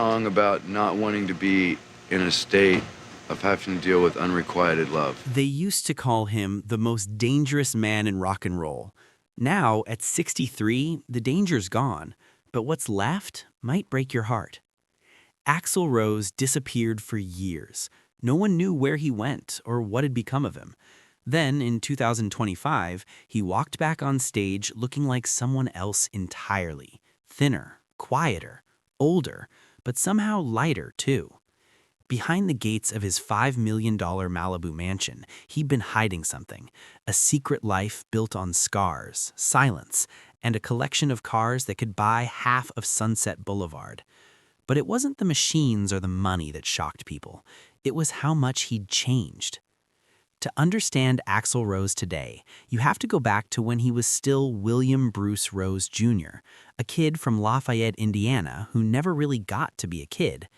Song about not wanting to be in a state of having to deal with unrequited love. They used to call him the most dangerous man in rock and roll. Now, at 63, the danger's gone, but what's left might break your heart. Axl Rose disappeared for years. No one knew where he went or what had become of him. Then, in 2025, he walked back on stage looking like someone else entirely. Thinner, quieter, older, but somehow lighter, too. Behind the gates of his $5 million Malibu mansion, he'd been hiding something, a secret life built on scars, silence, and a collection of cars that could buy half of Sunset Boulevard. But it wasn't the machines or the money that shocked people. It was how much he'd changed. To understand Axl Rose today, you have to go back to when he was still William Bruce Rose Jr., a kid from Lafayette, Indiana, who never really got to be a kid.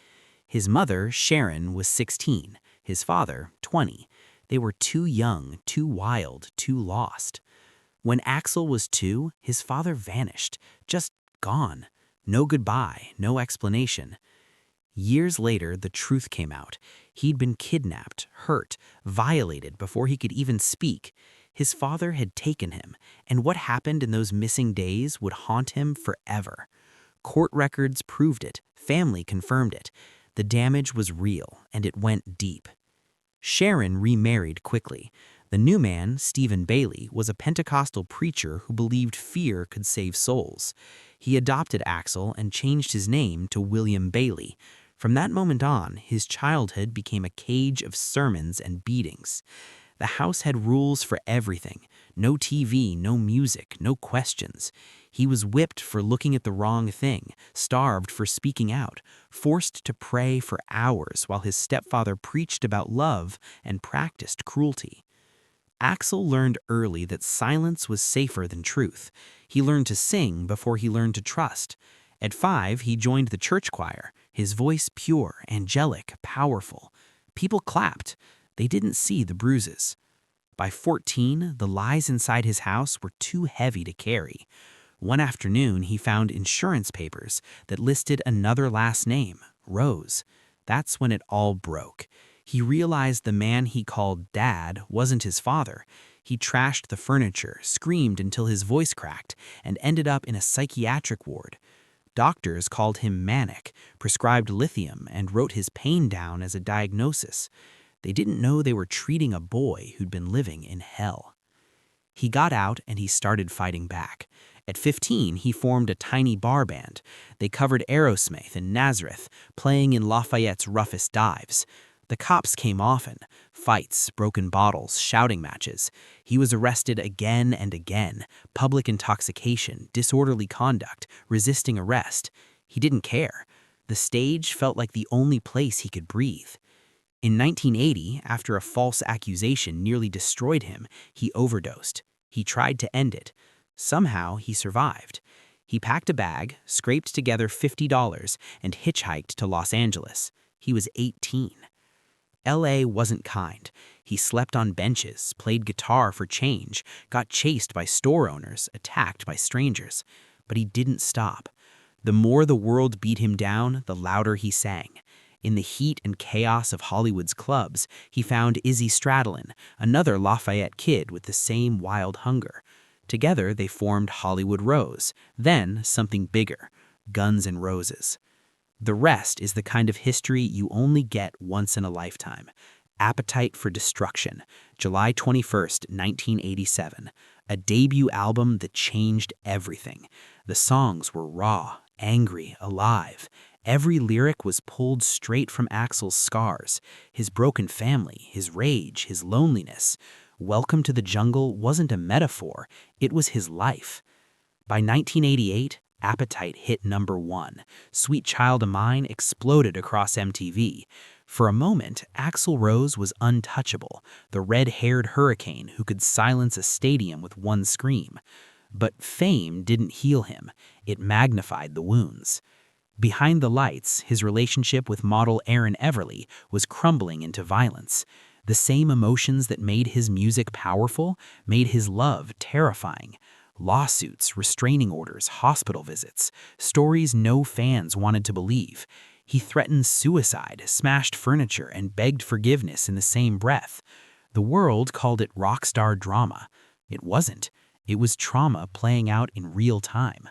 His mother, Sharon, was 16, his father, 20. They were too young, too wild, too lost. When Axl was 2, his father vanished, just gone. No goodbye, no explanation. Years later, the truth came out. He'd been kidnapped, hurt, violated before he could even speak. His father had taken him, and what happened in those missing days would haunt him forever. Court records proved it, family confirmed it. The damage was real, and it went deep. Sharon remarried quickly. The new man, Stephen Bailey, was a Pentecostal preacher who believed fear could save souls. He adopted Axl and changed his name to William Bailey. From that moment on, his childhood became a cage of sermons and beatings. The house had rules for everything. No TV, no music, no questions. He was whipped for looking at the wrong thing, starved for speaking out, forced to pray for hours while his stepfather preached about love and practiced cruelty. Axl learned early that silence was safer than truth. He learned to sing before he learned to trust. At 5, he joined the church choir, his voice pure, angelic, powerful. People clapped. They didn't see the bruises. By 14, the lies inside his house were too heavy to carry. One afternoon, he found insurance papers that listed another last name, Rose. That's when it all broke. He realized the man he called Dad wasn't his father. He trashed the furniture, screamed until his voice cracked, and ended up in a psychiatric ward. Doctors called him manic, prescribed lithium, and wrote his pain down as a diagnosis. They didn't know they were treating a boy who'd been living in hell. He got out and he started fighting back. At 15, he formed a tiny bar band. They covered Aerosmith and Nazareth, playing in Lafayette's roughest dives. The cops came often. Fights, broken bottles, shouting matches. He was arrested again and again. Public intoxication, disorderly conduct, resisting arrest. He didn't care. The stage felt like the only place he could breathe. In 1980, after a false accusation nearly destroyed him, he overdosed. He tried to end it. Somehow, he survived. He packed a bag, scraped together $50, and hitchhiked to Los Angeles. He was 18. LA wasn't kind. He slept on benches, played guitar for change, got chased by store owners, attacked by strangers. But he didn't stop. The more the world beat him down, the louder he sang. In the heat and chaos of Hollywood's clubs, he found Izzy Stradlin, another Lafayette kid with the same wild hunger. Together, they formed Hollywood Rose, then something bigger, Guns N' Roses. The rest is the kind of history you only get once in a lifetime. Appetite for Destruction, July 21st, 1987. A debut album that changed everything. The songs were raw, angry, alive. Every lyric was pulled straight from Axl's scars, his broken family, his rage, his loneliness. Welcome to the Jungle wasn't a metaphor, it was his life. By 1988, Appetite hit #1. Sweet Child of Mine exploded across MTV. For a moment, Axl Rose was untouchable, the red-haired hurricane who could silence a stadium with one scream. But fame didn't heal him, it magnified the wounds. Behind the lights, his relationship with model Erin Everly was crumbling into violence. The same emotions that made his music powerful made his love terrifying. Lawsuits, restraining orders, hospital visits, stories no fans wanted to believe. He threatened suicide, smashed furniture, and begged forgiveness in the same breath. The world called it rock star drama. It wasn't. It was trauma playing out in real time.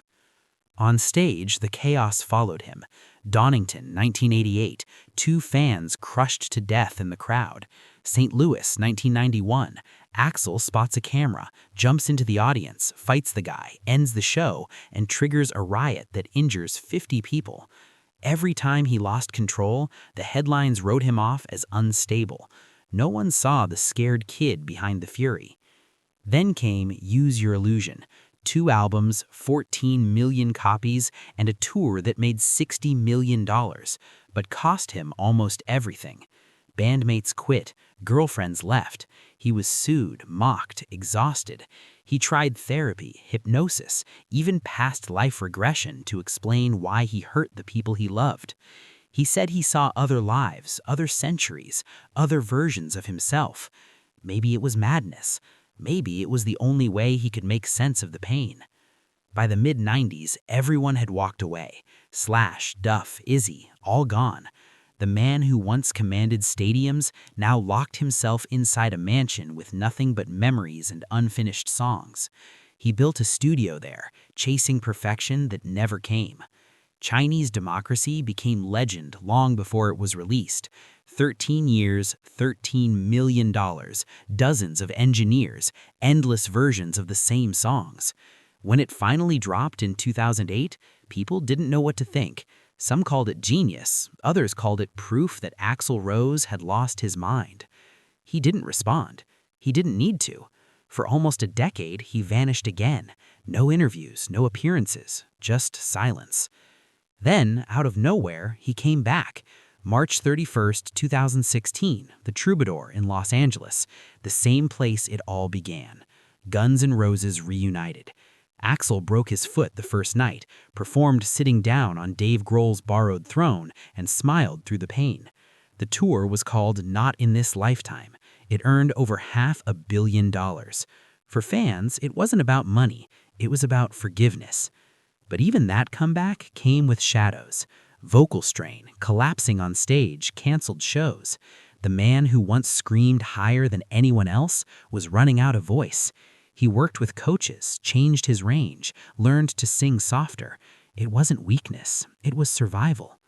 On stage, the chaos followed him. Donington, 1988, 2 fans crushed to death in the crowd. St. Louis, 1991, Axl spots a camera, jumps into the audience, fights the guy, ends the show, and triggers a riot that injures 50 people. Every time he lost control, the headlines wrote him off as unstable. No one saw the scared kid behind the fury. Then came Use Your Illusion. 2 albums, 14 million copies, and a tour that made $60 million, but cost him almost everything. Bandmates quit, girlfriends left. He was sued, mocked, exhausted. He tried therapy, hypnosis, even past life regression to explain why he hurt the people he loved. He said he saw other lives, other centuries, other versions of himself. Maybe it was madness. Maybe it was the only way he could make sense of the pain. By the mid-90s, everyone had walked away. Slash, Duff, Izzy, all gone. The man who once commanded stadiums now locked himself inside a mansion with nothing but memories and unfinished songs. He built a studio there, chasing perfection that never came. Chinese Democracy became legend long before it was released. 13 years, $13 million, dozens of engineers, endless versions of the same songs. When it finally dropped in 2008, people didn't know what to think. Some called it genius, others called it proof that Axl Rose had lost his mind. He didn't respond. He didn't need to. For almost a decade, he vanished again. No interviews, no appearances, just silence. Then, out of nowhere, he came back. March 31st, 2016, the Troubadour in Los Angeles, the same place it all began. Guns N' Roses reunited. Axl broke his foot the first night, performed sitting down on Dave Grohl's borrowed throne, and smiled through the pain. The tour was called Not in This Lifetime. It earned over $500 million. For fans, it wasn't about money, it was about forgiveness. But even that comeback came with shadows. Vocal strain, collapsing on stage, canceled shows. The man who once screamed higher than anyone else was running out of voice. He worked with coaches, changed his range, learned to sing softer. It wasn't weakness, it was survival.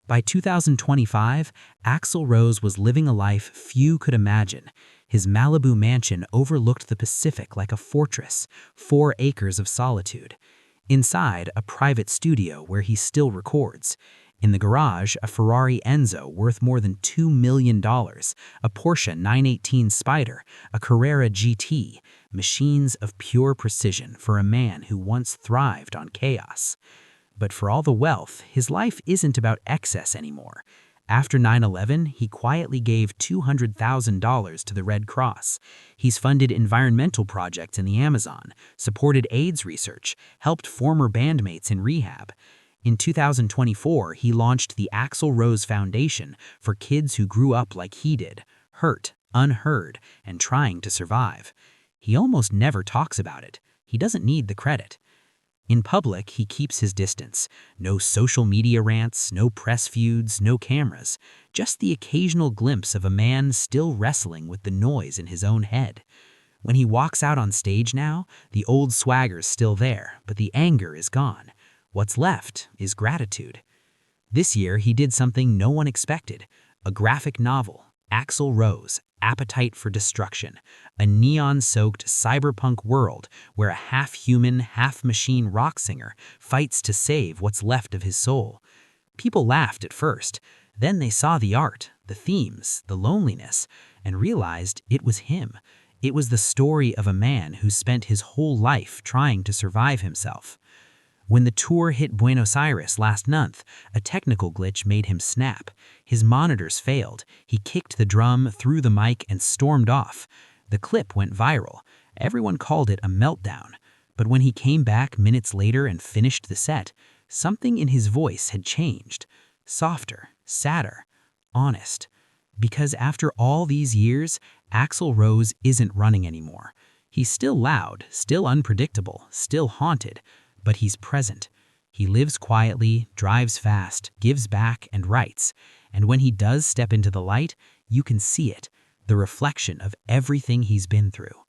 By 2025, Axl Rose was living a life few could imagine. His Malibu mansion overlooked the Pacific like a fortress, 4 acres of solitude. Inside, a private studio where he still records. In the garage, a Ferrari Enzo worth more than $2 million, a Porsche 918 Spider, a Carrera GT, machines of pure precision for a man who once thrived on chaos. But for all the wealth, his life isn't about excess anymore. After 9/11, he quietly gave $200,000 to the Red Cross. He's funded environmental projects in the Amazon, supported AIDS research, helped former bandmates in rehab. In 2024, he launched the Axl Rose Foundation for kids who grew up like he did, hurt, unheard, and trying to survive. He almost never talks about it. He doesn't need the credit. In public, he keeps his distance. No social media rants, no press feuds, no cameras. Just the occasional glimpse of a man still wrestling with the noise in his own head. When he walks out on stage now, the old swagger's still there, but the anger is gone. What's left is gratitude. This year, he did something no one expected. A graphic novel, Axl Rose, Appetite for Destruction, a neon-soaked cyberpunk world where a half-human, half-machine rock singer fights to save what's left of his soul. People laughed at first. Then they saw the art, the themes, the loneliness, and realized it was him. It was the story of a man who spent his whole life trying to survive himself. When the tour hit Buenos Aires last month, a technical glitch made him snap. His monitors failed. He kicked the drum, threw the mic, and stormed off. The clip went viral. Everyone called it a meltdown. But when he came back minutes later and finished the set, something in his voice had changed. Softer, sadder, honest. Because after all these years, Axl Rose isn't running anymore. He's still loud, still unpredictable, still haunted, but he's present. He lives quietly, drives fast, gives back, and writes. And when he does step into the light, you can see it, the reflection of everything he's been through.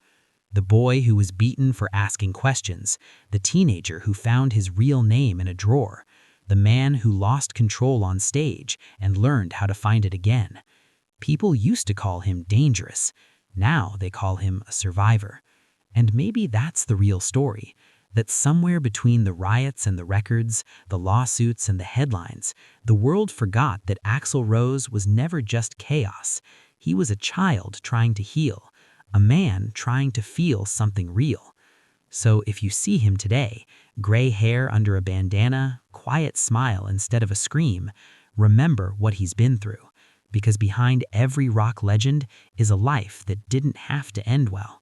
The boy who was beaten for asking questions, the teenager who found his real name in a drawer, the man who lost control on stage and learned how to find it again. People used to call him dangerous. Now they call him a survivor. And maybe that's the real story, that somewhere between the riots and the records, the lawsuits and the headlines, the world forgot that Axl Rose was never just chaos. He was a child trying to heal, a man trying to feel something real. So if you see him today, gray hair under a bandana, quiet smile instead of a scream, remember what he's been through. Because behind every rock legend is a life that didn't have to end well.